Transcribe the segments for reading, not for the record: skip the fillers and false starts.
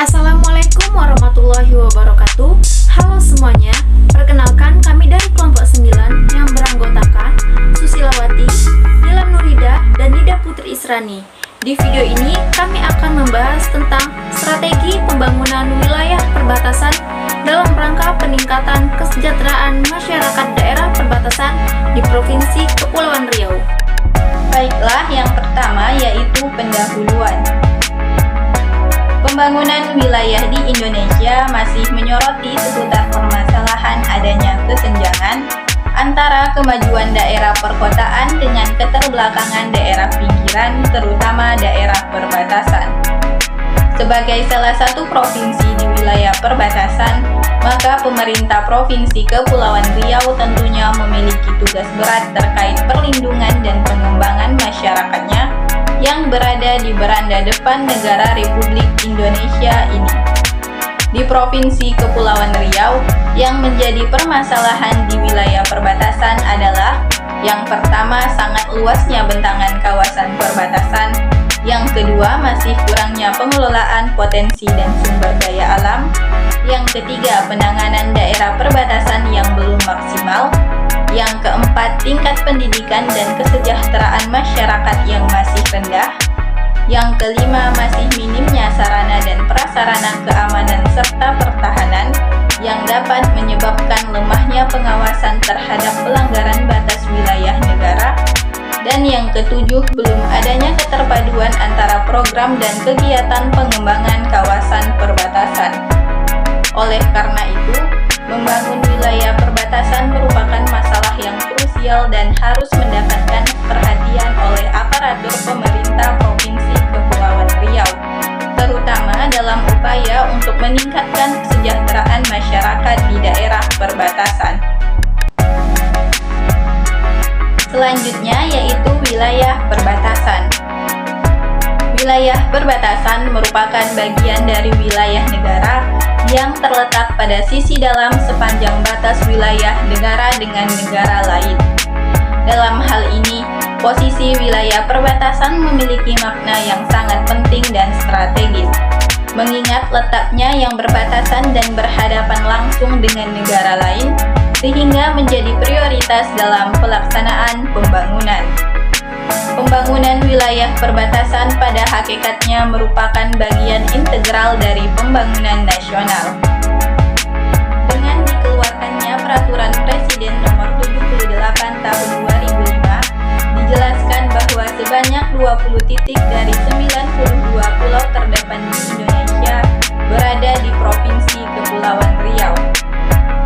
Assalamualaikum warahmatullahi wabarakatuh. Halo semuanya, perkenalkan kami dari kelompok 9 yang beranggotakan Susilawati, Nilam Nurida, dan Nida Putri Israni. Di video ini kami akan membahas tentang strategi pembangunan wilayah perbatasan dalam rangka peningkatan kesejahteraan masyarakat daerah perbatasan di Provinsi Kepulauan Riau. Baiklah, yang pertama yaitu pendahuluan. Pembangunan wilayah di Indonesia masih menyoroti seputar permasalahan adanya kesenjangan antara kemajuan daerah perkotaan dengan keterbelakangan daerah pinggiran, terutama daerah perbatasan. Sebagai salah satu provinsi di wilayah perbatasan, maka pemerintah Provinsi Kepulauan Riau tentunya memiliki tugas berat terkait perlindungan dan pengembangan masyarakatnya yang berada di beranda depan negara Republik Indonesia ini. Di Provinsi Kepulauan Riau, yang menjadi permasalahan di wilayah perbatasan adalah yang pertama, sangat luasnya bentangan kawasan perbatasan. Yang kedua, masih kurangnya pengelolaan potensi dan sumber daya alam. Yang ketiga, penanganan daerah perbatasan yang belum maksimal. Yang keempat, tingkat pendidikan dan kesejahteraan masyarakat yang masih rendah. Yang kelima, masih minimnya sarana dan prasarana keamanan serta pertahanan yang dapat menyebabkan lemahnya pengawasan terhadap pelanggaran batas wilayah negara. Dan yang ketujuh, belum adanya keterpaduan antara program dan kegiatan pengembangan kawasan perbatasan. Oleh karena itu, membangun wilayah perbatasan merupakan masalah yang krusial dan harus mendapatkan perhatian oleh aparatur pemerintah Provinsi Kepulauan Riau, terutama dalam upaya untuk meningkatkan kesejahteraan masyarakat di daerah perbatasan. Selanjutnya yaitu wilayah perbatasan. Wilayah perbatasan merupakan bagian dari wilayah negara yang terletak pada sisi dalam sepanjang batas wilayah negara dengan negara lain. Dalam hal ini, posisi wilayah perbatasan memiliki makna yang sangat penting dan strategis, mengingat letaknya yang berbatasan dan berhadapan langsung dengan negara lain, sehingga menjadi prioritas dalam pelaksanaan pembangunan. Pembangunan wilayah perbatasan pada hakikatnya merupakan bagian integral dari pembangunan nasional. Dengan dikeluarkannya Peraturan Presiden Nomor 78 Tahun 2005, dijelaskan bahwa sebanyak 20 titik dari 92 pulau terdepan di Indonesia berada di Provinsi Kepulauan Riau.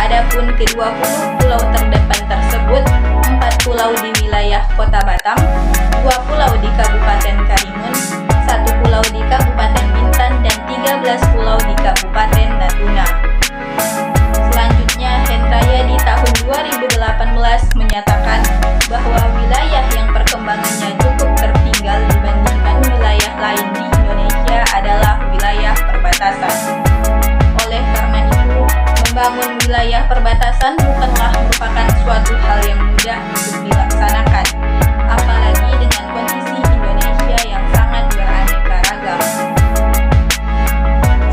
Adapun ke-20 pulau terdepan tersebut, 4 pulau di wilayah Kota Batam, 2 pulau di Kabupaten Karimun, 1 pulau di Kabupaten Bintan, dan 13 pulau di Kabupaten Natuna. Selanjutnya, Henraya di tahun 2018 menyatakan bahwa wilayah yang perkembangannya cukup tertinggal dibandingkan wilayah lain di Indonesia adalah wilayah perbatasan. Oleh karena itu, membangun wilayah perbatasan bukanlah merupakan suatu hal yang mudah untuk dilaksanakan, apalagi dengan kondisi Indonesia yang sangat beraneka ragam.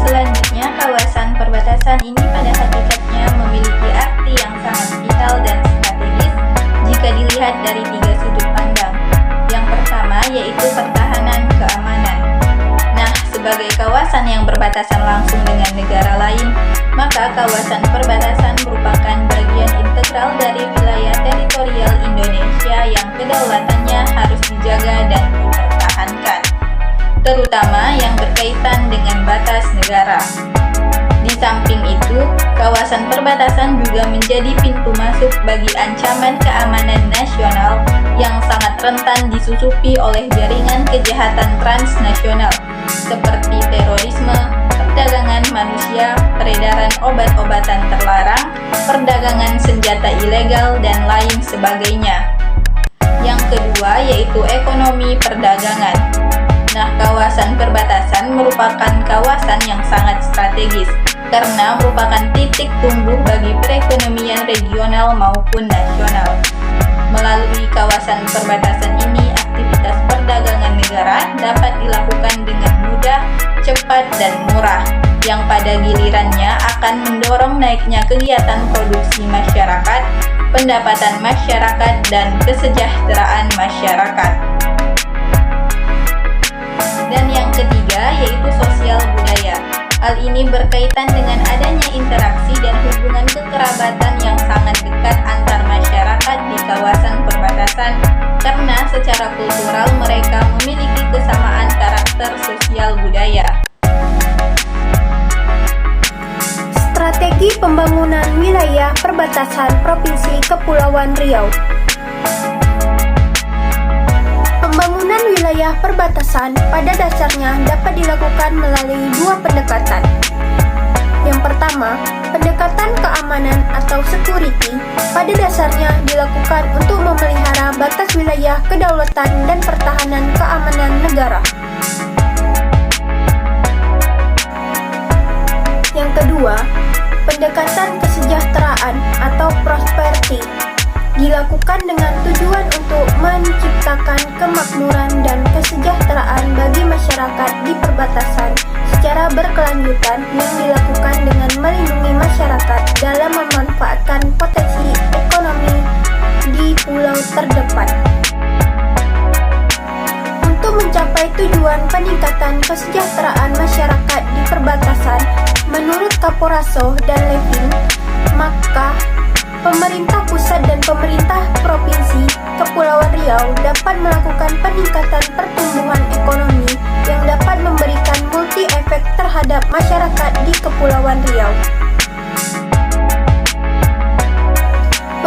Selanjutnya, kawasan perbatasan ini pada hakikatnya memiliki arti yang sangat vital dan strategis jika dilihat dari 3 sudut pandang. Yang pertama yaitu pertahanan keamanan. Nah, sebagai kawasan yang berbatasan langsung dengan negara lain, maka kawasan perbatasan merupakan bagian integral dari wilayah teritorial Indonesia yang kedaulatannya harus dijaga dan dipertahankan, terutama yang berkaitan dengan batas negara. Di samping itu, kawasan perbatasan juga menjadi pintu masuk bagi ancaman keamanan nasional yang sangat rentan disusupi oleh jaringan kejahatan transnasional seperti terorisme, perdagangan manusia, peredaran obat-obatan terlarang, perdagangan senjata ilegal, dan lain sebagainya. Yang kedua yaitu ekonomi perdagangan. Nah, kawasan perbatasan merupakan kawasan yang sangat strategis karena merupakan titik tumbuh bagi perekonomian regional maupun nasional. Melalui kawasan perbatasan ini, aktivitas perdagangan negara dapat dilakukan dengan mudah, cepat, dan murah. yang pada gilirannya akan mendorong naiknya kegiatan produksi masyarakat, pendapatan masyarakat, dan kesejahteraan masyarakat. Dan yang ketiga yaitu sosial budaya. Hal ini berkaitan dengan adanya interaksi dan hubungan kekerabatan yang sangat dekat antar masyarakat di kawasan perbatasan karena secara kultural mereka memiliki kesamaan karakter sosial budaya. Strategi pembangunan wilayah perbatasan Provinsi Kepulauan Riau. Pembangunan wilayah perbatasan pada dasarnya dapat dilakukan melalui dua pendekatan. Yang pertama, pendekatan keamanan atau security pada dasarnya dilakukan untuk memelihara batas wilayah kedaulatan dan pertahanan keamanan negara. Yang kedua, pendekatan kesejahteraan atau prosperity dilakukan dengan tujuan untuk menciptakan kemakmuran dan kesejahteraan bagi masyarakat di perbatasan secara berkelanjutan yang dilakukan dengan melindungi masyarakat dalam memanfaatkan potensi ekonomi di pulau terdepan. Untuk mencapai tujuan peningkatan kesejahteraan masyarakat di perbatasan, menurut Kaporaso dan Levin, maka pemerintah pusat dan pemerintah Provinsi Kepulauan Riau dapat melakukan peningkatan pertumbuhan ekonomi yang dapat memberikan multi-efek terhadap masyarakat di Kepulauan Riau.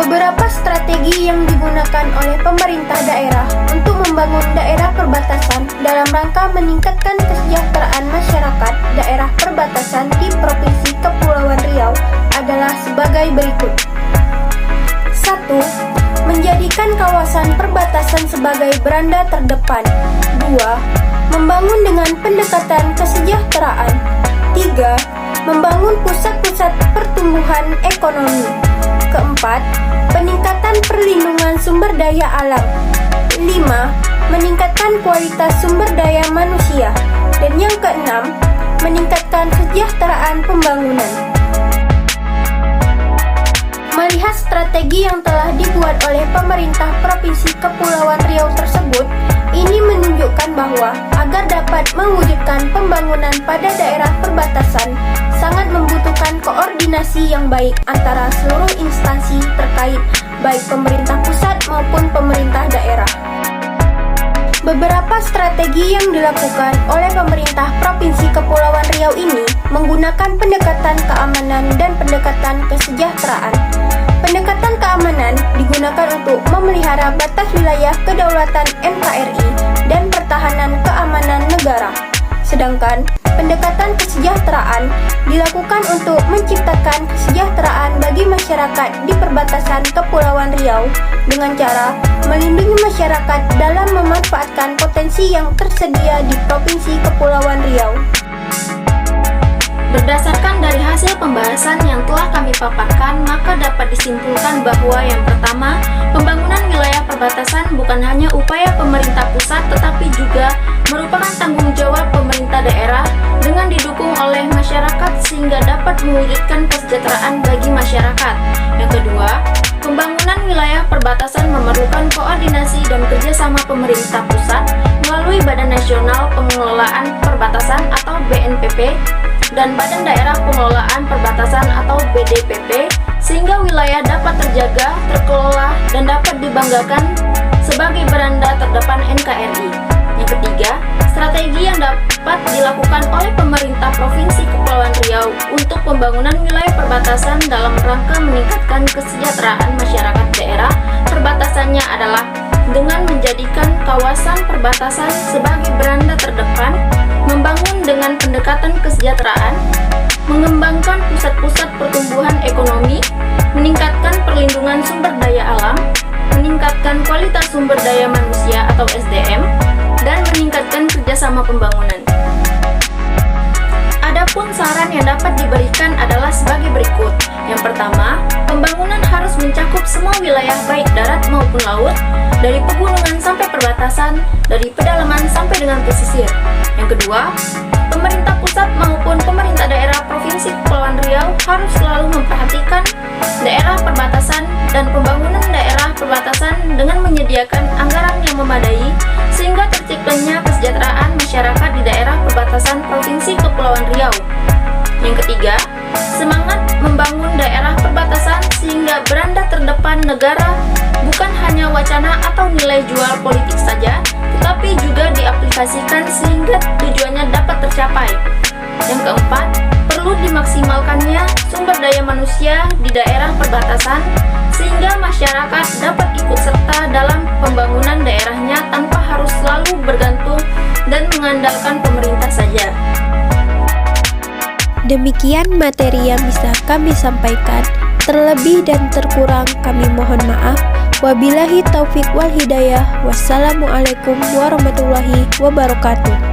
Beberapa strategi yang digunakan oleh pemerintah daerah untuk membangun daerah perbatasan dalam rangka meningkatkan kesejahteraan masyarakat daerah perbatasan di Provinsi Kepulauan Riau adalah sebagai berikut. 1. Menjadikan kawasan perbatasan sebagai beranda terdepan. 2. Membangun dengan pendekatan kesejahteraan. 3. Membangun pusat-pusat pertumbuhan ekonomi. Keempat, peningkatan perlindungan sumber daya alam. 5. Meningkatkan kualitas sumber daya manusia. Dan yang keenam, meningkatkan kesejahteraan pembangunan. Melihat strategi yang telah dibuat oleh pemerintah Provinsi Kepulauan Riau tersebut, ini menunjukkan bahwa agar dapat mewujudkan pembangunan pada daerah perbatasan, sangat membutuhkan koordinasi yang baik antara seluruh instansi terkait, baik pemerintah pusat maupun pemerintah daerah. Beberapa strategi yang dilakukan oleh pemerintah Provinsi Kepulauan Riau ini menggunakan pendekatan keamanan dan pendekatan kesejahteraan. Pendekatan keamanan digunakan untuk memelihara batas wilayah kedaulatan NKRI dan pertahanan keamanan negara. Sedangkan pendekatan kesejahteraan dilakukan untuk menciptakan kesejahteraan bagi masyarakat di perbatasan Kepulauan Riau dengan cara melindungi masyarakat dalam memanfaatkan potensi yang tersedia di Provinsi Kepulauan Riau. Berdasarkan dari hasil pembahasan yang telah kami paparkan, maka dapat disimpulkan bahwa yang pertama, pembangunan wilayah perbatasan bukan hanya upaya pemerintah pusat tetapi juga merupakan tanggung jawab pemerintah daerah dengan didukung oleh masyarakat sehingga dapat mewujudkan kesejahteraan bagi masyarakat. Yang kedua, pembangunan wilayah perbatasan memerlukan koordinasi dan kerjasama pemerintah pusat melalui Badan Nasional Pengelolaan Perbatasan atau BNPP dan Badan Daerah Pengelolaan Perbatasan atau BDPP sehingga wilayah dapat terjaga, terkelola, dan dapat dibanggakan sebagai beranda terdepan NKRI. Yang ketiga, strategi yang dapat dilakukan oleh pemerintah Provinsi Kepulauan Riau untuk pembangunan wilayah perbatasan dalam rangka meningkatkan kesejahteraan masyarakat daerah perbatasannya adalah dengan menjadikan kawasan perbatasan sebagai beranda terdepan, membangun dengan pendekatan kesejahteraan, mengembangkan pusat-pusat pertumbuhan ekonomi, meningkatkan perlindungan sumber daya alam, meningkatkan kualitas sumber daya manusia atau SDM, dan meningkatkan kerjasama pembangunan. Adapun saran yang dapat diberikan adalah sebagai berikut. Yang pertama, pembangunan harus mencakup semua wilayah baik darat maupun laut, dari pegunungan sampai perbatasan, dari pedalaman sampai dengan pesisir. Yang kedua, pemerintah pusat maupun pemerintah daerah harus selalu memperhatikan daerah perbatasan dan pembangunan daerah perbatasan dengan menyediakan anggaran yang memadai sehingga terciptanya kesejahteraan masyarakat di daerah perbatasan Provinsi Kepulauan Riau. Yang ketiga, semangat membangun daerah perbatasan sehingga beranda terdepan negara bukan hanya wacana atau nilai jual politik saja, tetapi juga diaplikasikan sehingga tujuannya dapat tercapai. Yang keempat, perlu dimaksimalkannya sumber daya manusia di daerah perbatasan sehingga masyarakat dapat ikut serta dalam pembangunan daerahnya tanpa harus selalu bergantung dan mengandalkan pemerintah saja. Demikian materi yang bisa kami sampaikan. Terlebih dan terkurang kami mohon maaf. Wabillahi taufik wal hidayah. Wassalamualaikum warahmatullahi wabarakatuh.